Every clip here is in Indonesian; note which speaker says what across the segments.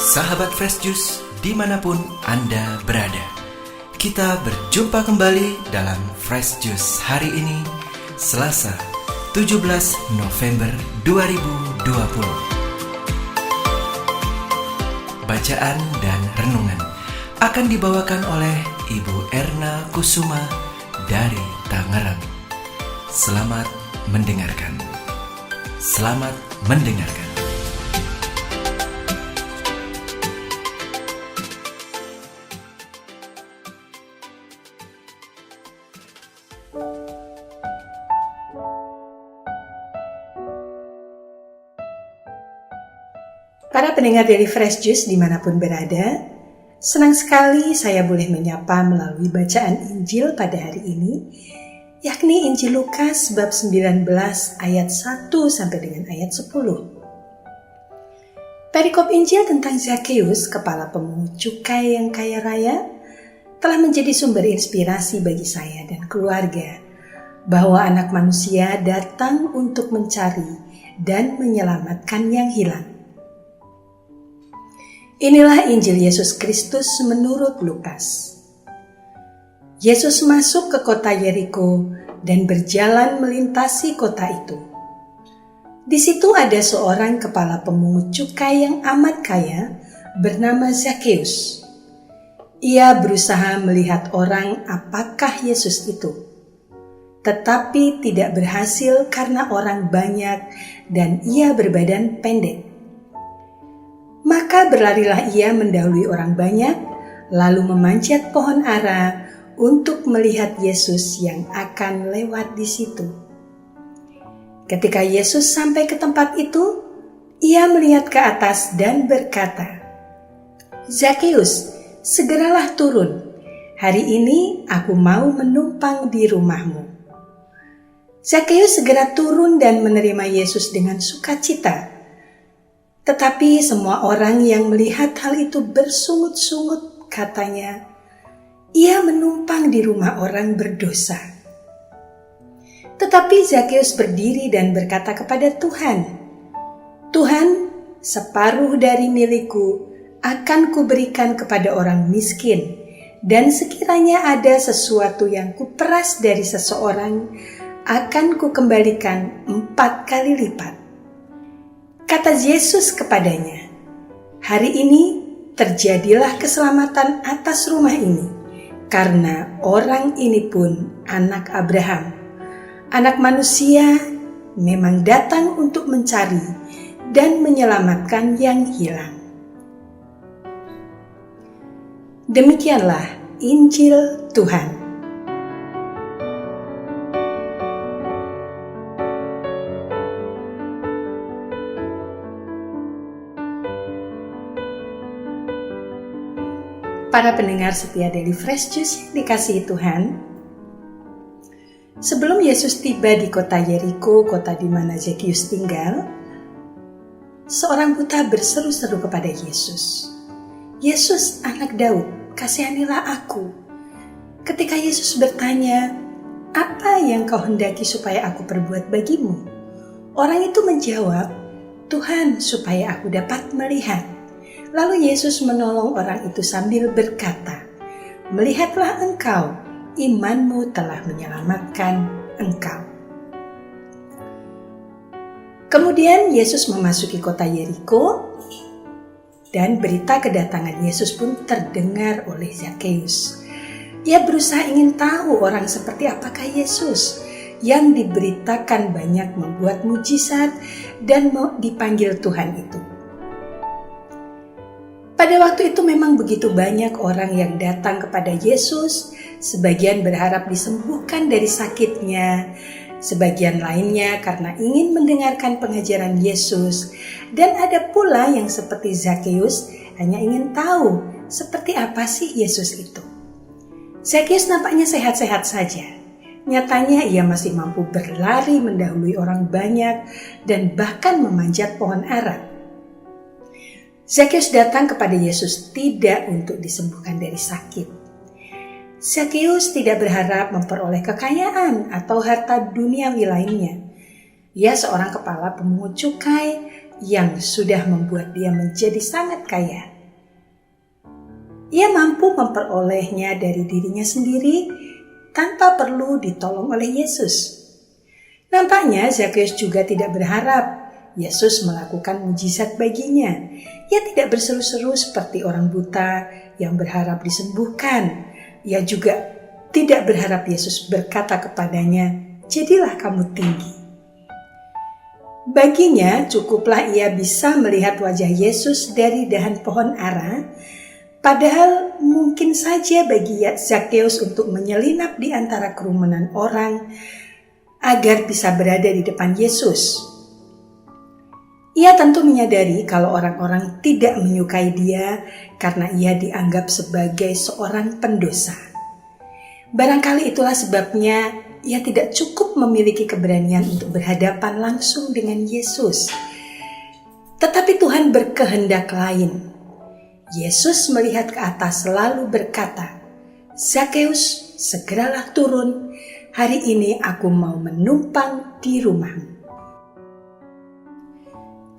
Speaker 1: Sahabat Fresh Juice dimanapun Anda berada, kita berjumpa kembali dalam Fresh Juice hari ini, Selasa 17 November 2020. Bacaan dan renungan akan dibawakan oleh Ibu Erna Kusuma dari Tangerang. Selamat mendengarkan. Selamat mendengarkan.
Speaker 2: Para pendengar dari Fresh Juice dimanapun berada, senang sekali saya boleh menyapa melalui bacaan Injil pada hari ini, yakni Injil Lukas bab 19 ayat 1 sampai dengan ayat 10. Perikop Injil tentang Zakheus, kepala pemungut cukai yang kaya raya, telah menjadi sumber inspirasi bagi saya dan keluarga, bahwa Anak Manusia datang untuk mencari dan menyelamatkan yang hilang. Inilah Injil Yesus Kristus menurut Lukas. Yesus masuk ke kota Yeriko dan berjalan melintasi kota itu. Di situ ada seorang kepala pemungut cukai yang amat kaya bernama Zakheus. Ia berusaha melihat orang apakah Yesus itu, tetapi tidak berhasil karena orang banyak dan ia berbadan pendek. Maka berlarilah ia mendahului orang banyak, lalu memanjat pohon ara untuk melihat Yesus yang akan lewat di situ. Ketika Yesus sampai ke tempat itu, ia melihat ke atas dan berkata, "Zakheus, segeralah turun. Hari ini aku mau menumpang di rumahmu." Zakheus segera turun dan menerima Yesus dengan sukacita. Tetapi semua orang yang melihat hal itu bersungut-sungut, katanya, "Ia menumpang di rumah orang berdosa." Tetapi Zakheus berdiri dan berkata kepada Tuhan, "Tuhan, separuh dari milikku akan kuberikan kepada orang miskin, dan sekiranya ada sesuatu yang kuperas dari seseorang, akan kukembalikan 4 kali lipat." Kata Yesus kepadanya, "Hari ini terjadilah keselamatan atas rumah ini, karena orang ini pun anak Abraham. Anak Manusia memang datang untuk mencari dan menyelamatkan yang hilang." Demikianlah Injil Tuhan. Para pendengar setia dari Fresh Juice yang dikasihi Tuhan, sebelum Yesus tiba di kota Yeriko, kota di mana Zakheus tinggal, seorang buta berseru-seru kepada Yesus, "Yesus, anak Daud, kasihanilah aku." Ketika Yesus bertanya, "Apa yang kau hendaki supaya aku perbuat bagimu?" Orang itu menjawab, "Tuhan, supaya aku dapat melihat." Lalu Yesus menolong orang itu sambil berkata, "Melihatlah engkau, imanmu telah menyelamatkan engkau." Kemudian Yesus memasuki kota Yeriko, dan berita kedatangan Yesus pun terdengar oleh Zakheus. Ia berusaha ingin tahu orang seperti apakah Yesus yang diberitakan banyak membuat mujizat dan mau dipanggil Tuhan itu. Pada waktu itu memang begitu banyak orang yang datang kepada Yesus, sebagian berharap disembuhkan dari sakitnya, sebagian lainnya karena ingin mendengarkan pengajaran Yesus, dan ada pula yang seperti Zakheus hanya ingin tahu seperti apa sih Yesus itu. Zakheus nampaknya sehat-sehat saja. Nyatanya ia masih mampu berlari mendahului orang banyak dan bahkan memanjat pohon ara. Zakheus datang kepada Yesus tidak untuk disembuhkan dari sakit. Zakheus tidak berharap memperoleh kekayaan atau harta duniawi lainnya. Ia seorang kepala pemungut cukai yang sudah membuat dia menjadi sangat kaya. Ia mampu memperolehnya dari dirinya sendiri tanpa perlu ditolong oleh Yesus. Nampaknya Zakheus juga tidak berharap Yesus melakukan mujizat baginya. Ia tidak berseru-seru seperti orang buta yang berharap disembuhkan. Ia juga tidak berharap Yesus berkata kepadanya, "Jadilah kamu tinggi." Baginya cukuplah ia bisa melihat wajah Yesus dari dahan pohon ara. Padahal mungkin saja bagi Zakheus untuk menyelinap di antara kerumunan orang agar bisa berada di depan Yesus. Ia tentu menyadari kalau orang-orang tidak menyukai dia karena ia dianggap sebagai seorang pendosa. Barangkali itulah sebabnya ia tidak cukup memiliki keberanian untuk berhadapan langsung dengan Yesus. Tetapi Tuhan berkehendak lain. Yesus melihat ke atas lalu berkata, "Zakheus, segeralah turun. Hari ini aku mau menumpang di rumahmu."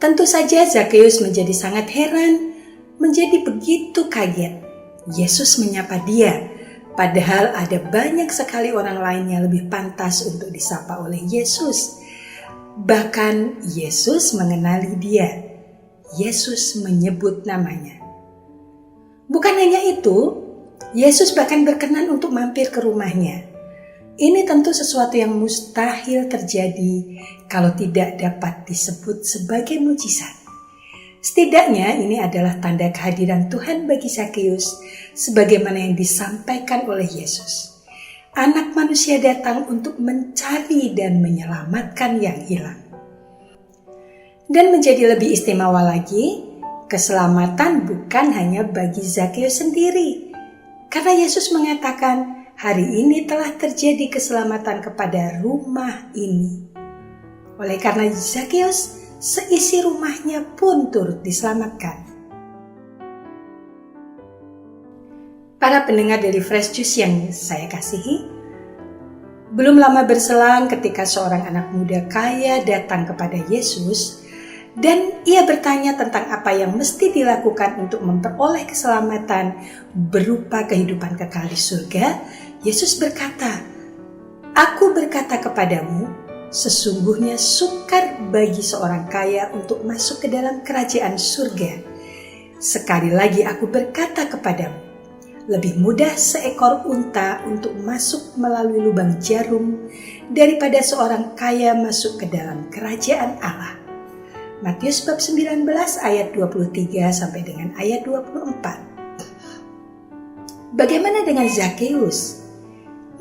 Speaker 2: Tentu saja Zakheus menjadi sangat heran, menjadi begitu kaget. Yesus menyapa dia, padahal ada banyak sekali orang lain yang lebih pantas untuk disapa oleh Yesus. Bahkan Yesus mengenali dia. Yesus menyebut namanya. Bukan hanya itu, Yesus bahkan berkenan untuk mampir ke rumahnya. Ini tentu sesuatu yang mustahil terjadi kalau tidak dapat disebut sebagai mujizat. Setidaknya ini adalah tanda kehadiran Tuhan bagi Zakheus sebagaimana yang disampaikan oleh Yesus. Anak manusia datang untuk mencari dan menyelamatkan yang hilang. Dan menjadi lebih istimewa lagi, keselamatan bukan hanya bagi Zakheus sendiri. Karena Yesus mengatakan, "Hari ini telah terjadi keselamatan kepada rumah ini." Oleh karena Zakheus, seisi rumahnya pun turut diselamatkan. Para pendengar dari Fresh Juice yang saya kasihi, belum lama berselang ketika seorang anak muda kaya datang kepada Yesus dan ia bertanya tentang apa yang mesti dilakukan untuk memperoleh keselamatan berupa kehidupan kekal di surga. Yesus berkata, "Aku berkata kepadamu, sesungguhnya sukar bagi seorang kaya untuk masuk ke dalam kerajaan surga. Sekali lagi aku berkata kepadamu, lebih mudah seekor unta untuk masuk melalui lubang jarum daripada seorang kaya masuk ke dalam kerajaan Allah." Matius bab 19 ayat 23 sampai dengan ayat 24. Bagaimana dengan Zakheus?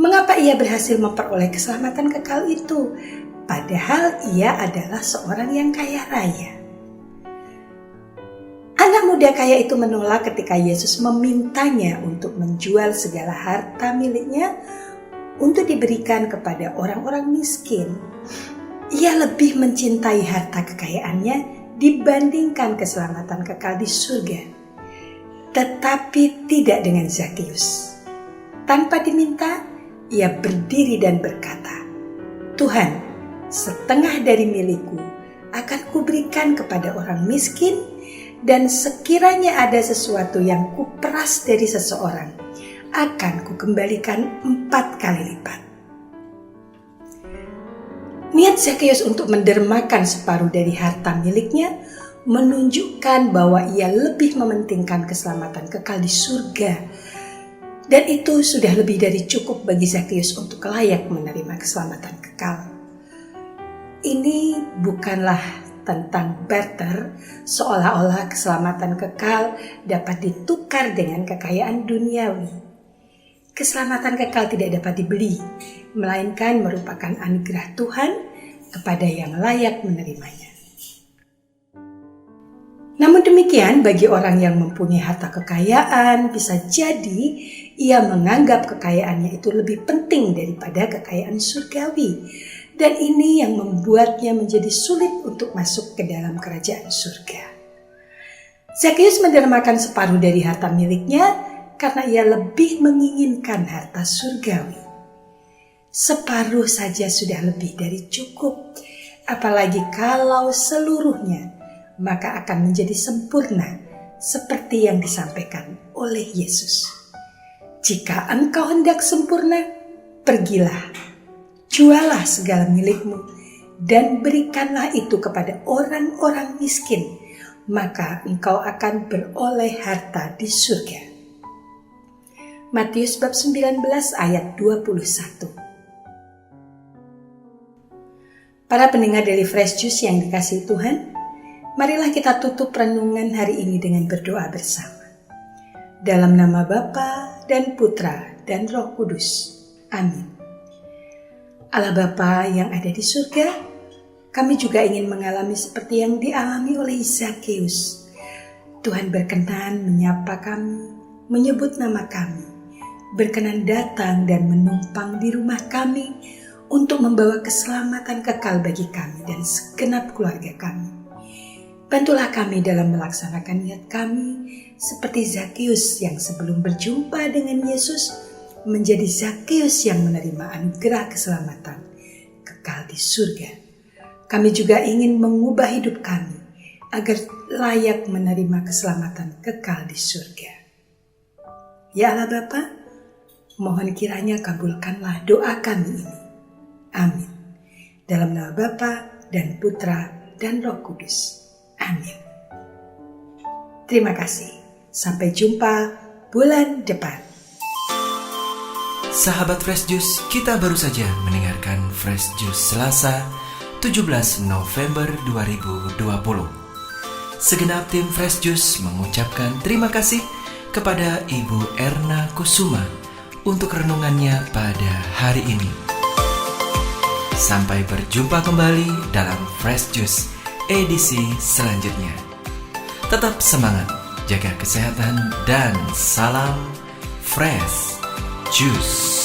Speaker 2: Mengapa ia berhasil memperoleh keselamatan kekal itu? Padahal ia adalah seorang yang kaya raya. Anak muda kaya itu menolak ketika Yesus memintanya untuk menjual segala harta miliknya untuk diberikan kepada orang-orang miskin. Ia lebih mencintai harta kekayaannya dibandingkan keselamatan kekal di surga. Tetapi tidak dengan Zakheus. Tanpa diminta, ia berdiri dan berkata, "Tuhan, setengah dari milikku akan kuberikan kepada orang miskin, dan sekiranya ada sesuatu yang kuperas dari seseorang, akan kukembalikan 4 kali lipat." Niat Zakheus untuk mendermakan separuh dari harta miliknya menunjukkan bahwa ia lebih mementingkan keselamatan kekal di surga. Dan itu sudah lebih dari cukup bagi Zakheus untuk layak menerima keselamatan kekal. Ini bukanlah tentang barter, seolah-olah keselamatan kekal dapat ditukar dengan kekayaan duniawi. Keselamatan kekal tidak dapat dibeli, melainkan merupakan anugerah Tuhan kepada yang layak menerimanya. Namun demikian, bagi orang yang mempunyai harta kekayaan, bisa jadi ia menganggap kekayaannya itu lebih penting daripada kekayaan surgawi. Dan ini yang membuatnya menjadi sulit untuk masuk ke dalam kerajaan surga. Zakheus mendermakan separuh dari harta miliknya karena ia lebih menginginkan harta surgawi. Separuh saja sudah lebih dari cukup, apalagi kalau seluruhnya, maka akan menjadi sempurna seperti yang disampaikan oleh Yesus. Jika engkau hendak sempurna, pergilah, jualah segala milikmu, dan berikanlah itu kepada orang-orang miskin, maka engkau akan beroleh harta di surga. Matius bab 19 ayat 21. Para pendengar Daily Fresh Juice yang dikasihi Tuhan, marilah kita tutup renungan hari ini dengan berdoa bersama. Dalam nama Bapa dan Putra dan Roh Kudus. Amin. Allah Bapa yang ada di surga, kami juga ingin mengalami seperti yang dialami oleh Zakheus. Tuhan berkenan menyapa kami, menyebut nama kami, berkenan datang dan menumpang di rumah kami untuk membawa keselamatan kekal bagi kami dan segenap keluarga kami. Bantulah kami dalam melaksanakan niat kami seperti Zakheus yang sebelum berjumpa dengan Yesus menjadi Zakheus yang menerima anugerah keselamatan kekal di surga. Kami juga ingin mengubah hidup kami agar layak menerima keselamatan kekal di surga. Ya Allah Bapa, mohon kiranya kabulkanlah doa kami ini. Amin. Dalam nama Bapa dan Putra dan Roh Kudus. Amin. Terima kasih. Sampai jumpa bulan depan.
Speaker 1: Sahabat Fresh Juice, kita baru saja mendengarkan Fresh Juice Selasa 17 November 2020. Segenap tim Fresh Juice mengucapkan terima kasih kepada Ibu Erna Kusuma untuk renungannya pada hari ini. Sampai berjumpa kembali dalam Fresh Juice edisi selanjutnya. Tetap semangat, jaga kesehatan, dan salam Fresh Juice.